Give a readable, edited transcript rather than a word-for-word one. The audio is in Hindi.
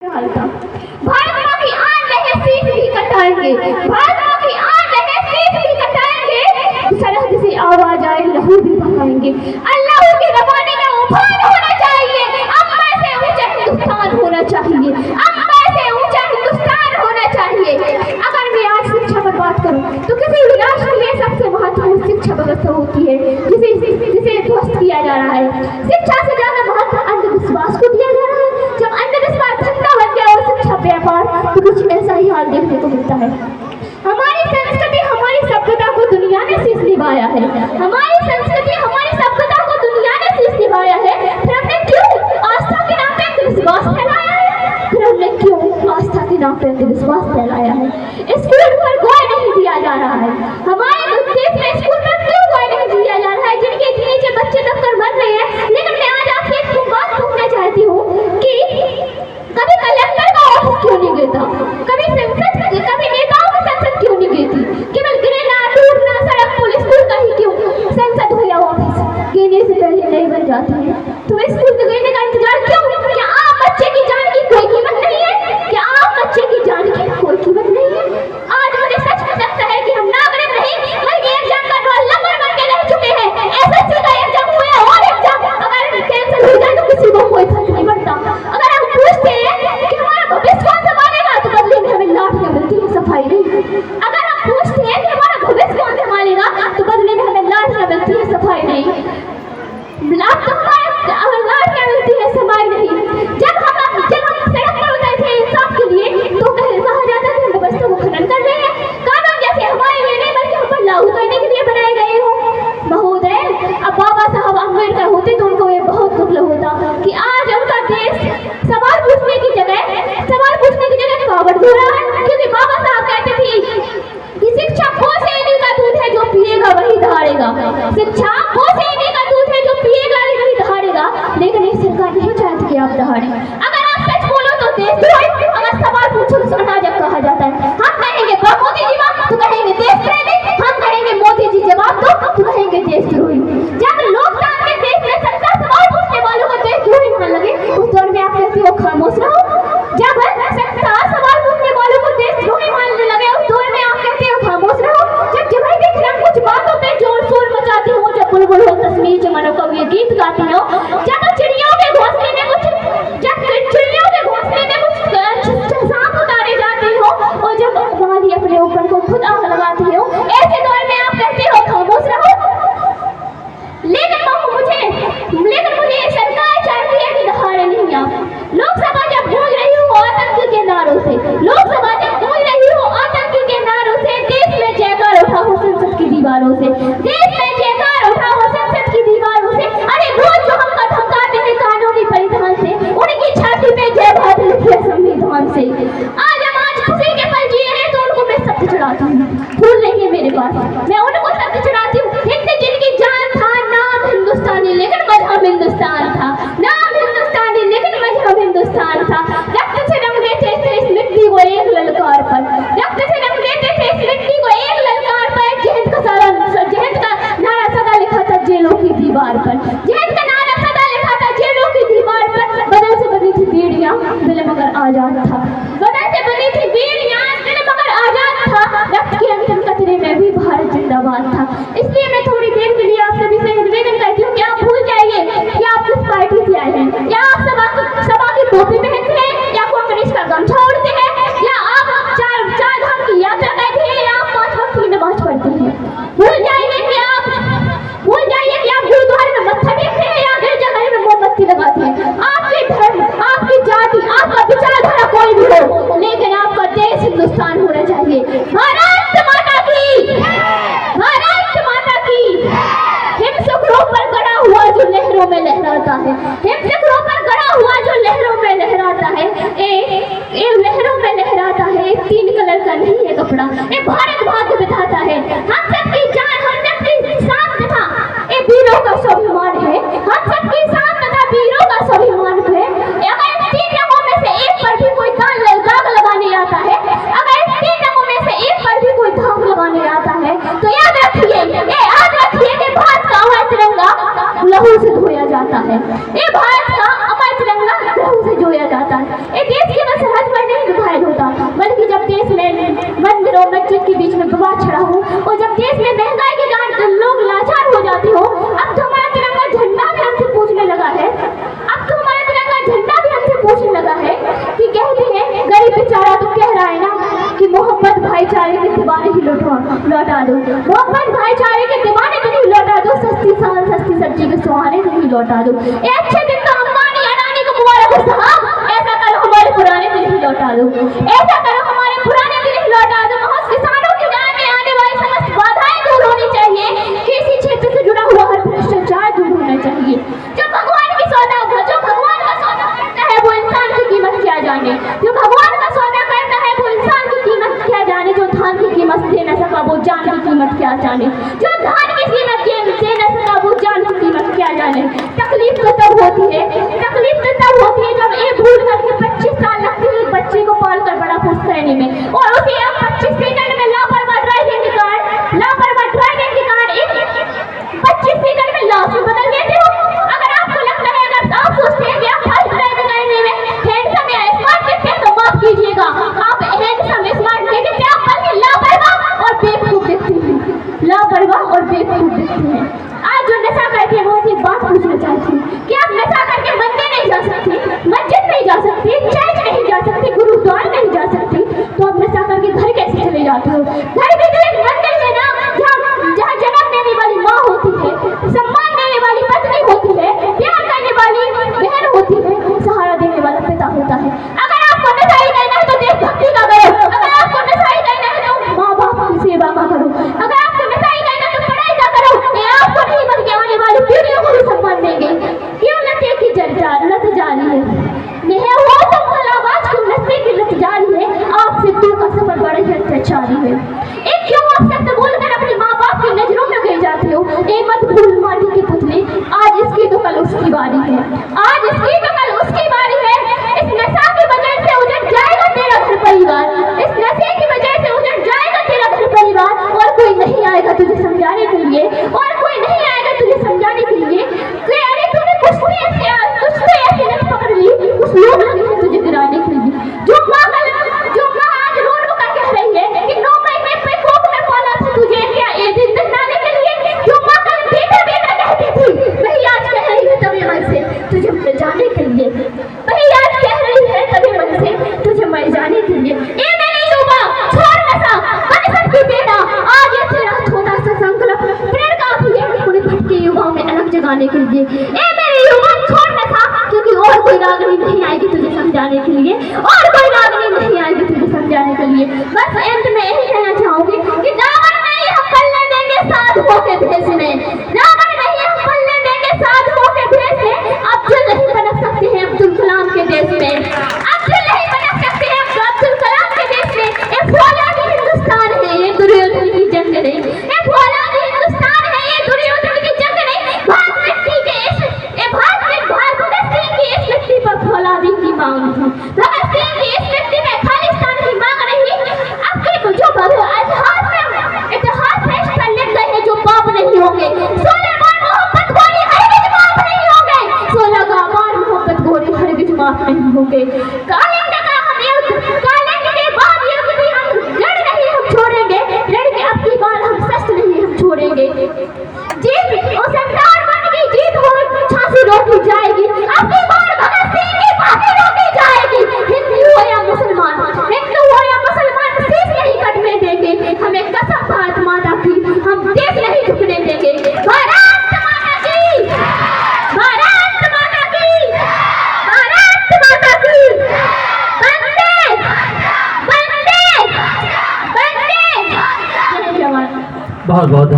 भारत माँ की आन रहे सीट भी कटाएंगे, भारत माँ की आन रहे सीट भी कटाएंगे, सरहद से आवाज आए लहू भी बहाएंगे। अल्लाह के ज़माने में उफान होना चाहिए, अम्मा से ऊंचा हिंदुस्तान होना चाहिए, अम्मा से ऊंचा हिंदुस्तान होना चाहिए। अगर मैं आज शिक्षा पर बात करूं तो किसी भी राष्ट्र के लिए सबसे महत्वपूर्ण शिक्षा व्यवस्था होती है जिसे ध्वस्त किया जा रहा है। शिक्षा से ज्यादा महत्व अंधविश्वास को दिया जा रहा है। जब अंधविश्वास धंधा बन गया और शिक्षा व्यापार, तो कुछ ऐसा ही हाल देखने को मिलता है। हमारी संस्कृति हमारी सभ्यता को दुनिया ने शीश निभाया है, हमारी संस्कृति हमारी सभ्यता को दुनिया ने शीश निभाया है। फिर हमने क्यों आस्था के नाम पे अंधविश्वास फैलाया है, फिर हमने क्यों आस्था के नाम पे अंधविश्वास फैलाया है। स्कूल पर गौर नहीं दिया जा रहा है, हमारे देश में स्कूल पर क्यों गौर नहीं दिया जा रहा है, जिनके नीचे बच्चे दफ्तर बन रहे हैं। लेकिन मैं आज आपसे एक बात पूछना चाहती हूँ कि कभी कलेक्टर का ऑफिस क्यों नहीं गिरता, कभी नेताओं की संसद क्यों नहीं गिरती, केवल गिरना टूटना सड़क पुल स्कूल का ही क्यों संसद हो या ऑफिस गिरने से पहले नहीं बन जाती है। तो स्कूल के गिरने का इंतजार क्यों? क्या आम बच्चे की जान की कोई कीमत नहीं है? क्या आम बच्चे की जान की कोई कीमत नहीं है? आज मुझे सच में लगता है कि हम नागरिक नहीं बल्कि एग्जाम का रोल नंबर बन के रह चुके हैं। एसएससी का एग्जाम हुआ और एग्जाम अगर कैंसिल हो जाए तो किसी को कोई फर्क नहीं पड़ता। अगर हम पूछते हैं कि हमारा भविष्य कौन संभालेगा तो बदले में हमें लाठियां मिलती है, सफाई नहीं। अगर हम पूछते हैं कि हमारा भविष्य कौन संभालेगा तो बदले में हमें लाठियां मिलती है, सफाई नहीं। लाठियां मिलती है, सफाई नहीं। जब हम सड़क पर उतरे थे इंसाफ के लिए तो कहा जाता था व्यवस्था को खनन कर रहे हैं। कानून जैसे हमारे लिए नहीं बल्कि हम पर लागू करने के लिए बनाए गए हो। महोदय, अब बाबा साहब अम्बेडकर होते तो उनको ये बहुत दुख होता कि आज उनका देश सवाल पूछने की जगह कावड़ धो रहा है। क्योंकि बाबा साहब कहते थे कि शिक्षा वो सैनी का दूध है जो पिएगा वही धारेगा, शिक्षा वो सैनी का दूध है जो पिएगा वही धारेगा। लेकिन ये सरकार नहीं चाहती कि आप दहाड़े। अगर आप सच बोलो तो देशद्रोही, अगर सवाल पूछो तो अनाजब कहा जाता है। हम कहेंगे मोदी जी तो कहेंगे देशप्रेमी, हम कहेंगे मोदी जी जवाब दो तो कहेंगे देशद्रोही। जब लोकतांत्रिक देश में सत्ता सवाल पूछने वालों को देशद्रोही मान लगे उस दौर में आप कहते हो खामोश रहो। जब सत्ता सवाल पूछने वालों को देशद्रोही मानने लगे उस दौर में आप कहते हो खामोश रहो। जब के खिलाफ कुछ बातों पे जोर शोर मचाती हो, जब बुलबुल हो तस्वीर जमानों का ये गीत गाती हो, जब चिड़ियों के घोंसले में कुछ सांप उतारे जाते हो और जब माली अपने ऊपर को खुद आग लगाती हो, ऐसे दौर में आप कहते हो खामोश रहो। लेकिन मुझे ये सरकार चाहती है कि दहाड़े नहीं आप। लोकसभा जब गूंज रही हो आतंक के नारों से, लोकसभा जब गूंज रही हो आतंक के नारों से, देश में जयकार उठा हो संसद की दीवारों से, देश में जयकार उठा हो संसद की दीवारों से। अरे रोज जो हम धमकाते हैं कानूनी परिधान से, उनकी छाती पे जय भारत लिखी है संविधान से। आज खुशी के पल जिए हैं तो उनको मैं शब्द चढ़ाती हूँ, फूल नहीं है मेरे पास, मैं उनको शब्द चढ़ाती हूँ। हिंद जिनकी जान था, नाम हिंदुस्तानी लेकिन मजहब हिंदुस्तान था, नाम हिंदुस्तानी लेकिन मजहब हिंदुस्तान था। रक्त से रंग देते थे इस मिट्टी को एक ललकार पर, रक्त से रंग देते थे इस मिट्टी को एक ललकार पर। जहद का नारा सदा लिखा था जेलों की दीवार पर, जहद का नारा सदा लिखा था जेलों की दीवार पर। बदल से बनी थी बीड़ियां दिल मगर आजाद था, बदल से बनी थी बीड़ियां दिल मगर आजाद था। रक्त के अंतिम कतरे में भी भारत जिंदाबाद था। इसलिए मैं थोड़ी देर के लिए आप सभी से निवेदन करती हूँ कि आप भूल जाइए कि आप किस पार्टी से आए हैं। या आप सभा की टोपी पहनते हैं, या कांग्रेस का गमछा ओढ़ते हैं, या आप चार धाम की यात्रा करते हैं, या आप 5 वक्त की नमाज पढ़ते हैं। भूल जाइए कि आप गुरुद्वारे में मत्था टेकते हैं या गिरजाघर में मोमबत्ती लगाते हैं। आपके धर्म, आपकी जाति, आपका विचारधारा कोई भी हो, लेकिन आपका देश हिंदुस्तान होना चाहिए। भारत माता की, भारत माता की। हिम शिखरों पर गड़ा हुआ जो लहरों में लहराता है, हिम शिखरों पर गड़ा हुआ जो लहरों में लहराता है, लहरों में लहराता है। 3 कलर का नहीं है कपड़ा, ये भारत भाग्य बिठाता है। हम सबकी जान, हम सबकी शान तथा वीरों का स्वाभिमान है, हम सबकी शान तथा वीरों का स्वाभिमान है। अगर 3 रंगों में से एक पर भी कोई दाग लगाने आता है, अगर 3 रंगों में से एक पर भी कोई दाग लगाने आता है तो याद रखिए कि भारत का अमर तिरंगा लहू से धोया जाता है। ये भारत का अमर तिरंगा लहू से धोया जाता है। ये देश के देश में महंगाई के कारण लोग लाचार हो जाते हो, अब तो हमारा तिरंगा झंडा भी हमसे पूछने लगा है, अब तो हमारा तिरंगा झंडा भी हमसे पूछने लगा है कि कहते हैं गरीब बेचारा तो कह रहा है ना कि मोहब्बत भाईचारे के दीवाने ही लौटा दो, मोहब्बत भाईचारे के दीवाने तो नहीं लौटा दो, सस्ती सब्जी के सुहाने तो नहीं लौटा दो। एक अच्छे दिन का अंबानी अडानी को मुबारक हो साहब, ऐसा करो हमारे पुराने दिन ही लौटा दो, ऐसा करो हमारे पुराने दिन ही लौटा दो। किसानों की राह में आने वाली समस्त बाधाएं दूर होनी चाहिए, कृषि क्षेत्र से जुड़ा हुआ हर भ्रष्टाचार दूर होना चाहिए। जो भगवान का सौदा करता है वो इंसान की कीमत क्या जाने, जो भगवान का सौदा करता है वो इंसान की कीमत क्या जाने, जो धान की कीमत दे न सका वो जान की कीमत क्या जाने, जो धान की कीमत दे न सका वो जान की कीमत क्या जाने। तकलीफ तो तब होती है जब ये भूल करके 25 साल लगते हैं बच्चे को पाल कर बड़ा पुष्ट करने में, और उसे 25 सेकंड में लापरवाह ड्राइविंग के कारण 25 सेकंड में लाश में बदल देते हो। अगर आपको लगता है, अगर आप सोचते हैं कि आप फास्ट ड्राइविंग करने में हैंडसम या स्मार्ट दिखते हैं तो माफ कीजिएगा, आप हैंडसम स्मार्ट नहीं दिखते, आप बल्कि लापरवाह और बेवकूफ दिखते हैं, लापरवाह और बेवकूफ दिखते हैं। आज जो नशा करते हैं वो एक बात पूछना चाहती हूँ कि आप नशा करके मंदिर नहीं जा सकते, मस्जिद नहीं जा सकते, चर्च नहीं जा सकते, गुरुद्वारा नहीं जा सकते, तो आप नशा करके घर कैसे चले जाते हो? घर भी तो एक मंदिर है ना, जहाँ जन्म देने वाली माँ होती है, सम्मान देने वाली पत्नी होती है, प्यार करने वाली बहन होती है, सहारा देने वाला पिता होता है। अगर आपको नशा ही करना है तो देशभक्ति का करो, अगर आपको नशा ही करना है तो माँ बाप की सेवा का करो, अगर आपको नशा ही करना है तो पढ़ाई का करो, आपको नहीं बल्कि आने वाली पीढ़ियों को भी सम्मान देंगे। क्यों नशे की लत जारी है, नहीं हो तो मुलावाज क्यों नशे की लत जारी है, आपसे दूर का सफर बड़े ही अत्याचारी है। एक क्यों आप सत्य बोलकर अपने माँ बाप की नजरों में गिर जाते हो? एक मत भूल माटी के पुतले, आज इसकी तो कल उसकी बारी है, आज इसकी तो कल उसकी बारी है। इस नशा की वजह से उजड़ जाएगा तेरा घर परिवार, इस नशे की वजह से उजड़ जाएगा तेरा घर परिवार, और कोई नहीं आएगा तुझे समझाने के लिए, और कोई नहीं आएगा तुझे समझाने के लिए कि अरे तूने कुछ तो ऐसी लत पकड़ ली, उस लोग लगे हैं तुझे गिराने के लिए। जो माँ आज रोड पर कह रही है कि नौकरी में पे कोक में पाला था तुझे क्या ये दिन दिखाने के लिए, जो माँ कल बेटा कहती थी वही आज कह रही है तभी मन से तुझे मर जाने के लिए, वही आज कह रही है तभी मन से तुझे मर जाने के लिए। ए मेरी युवा छोड़ नशा, बन सबकी बेटा, आज ये तेरा छोटा सा संकल्प प्रेरणा भी है पूरे भटके युवाओं में अलग जगाने के लिए। ए मेरी युवा छोड़ नशा, क्योंकि और कोई रागनी नहीं आएगी तुझे समझाने के लिए, और कोई रागनी नहीं आएगी तुझे समझाने के लिए। बस अंत में यही कहना चाहूंगी कि दामन नहीं हम पलने देंगे साधुओं के भेष में, दामन नहीं हम पलने देंगे साधुओं के भेष में। अब्दुल नहीं बन सकते हैं अब्दुल कलाम के देश में, अब्दुल नहीं बन सकते हैं अब्दुल कलाम के देश में। एक फौलादी हिंदुस्तान है ये दुर्योधन की जंग नहीं, एक फौलादी हिंदुस्तान है ये दुर्योधन की जंग नहीं। भारत मिट्टी के भगत सिंह की इस मिट्टी पर फौलादी की मांग नहीं, भगत सिंह की इस मिट्टी में खालिस्तान की मांग नहीं। अब के जो इतिहास में पर लिख गए हैं जो पाप नहीं होंगे, 16 बार मोहब्बत गोरी हरगिज माफ नहीं होंगे, 16 बार मोहब्बत गोरी हरगिज माफ नहीं होंगे। कालिंग के बाद युद्ध भी हम लड़ नहीं हम छोड़ेंगे, लड़ के अब की बार हम शस्त्र नहीं हम छोड़ेंगे। जीत और सरकार बन गई, जीत हो झांसी रोकी जाएगी, अब की बार भगत सिंह की फांसी रोकी जाएगी। हिंदू हो या मुसलमान, हिंदू हो या मुसलमान, शीश नहीं कटने देंगे, हमें कसम भारत माता की, हम देश नहीं झुकने देंगे। भारत माता की, भारत माता की, भारत माता की, वंदे वंदे वंदे। जय जवान। बहुत बहुत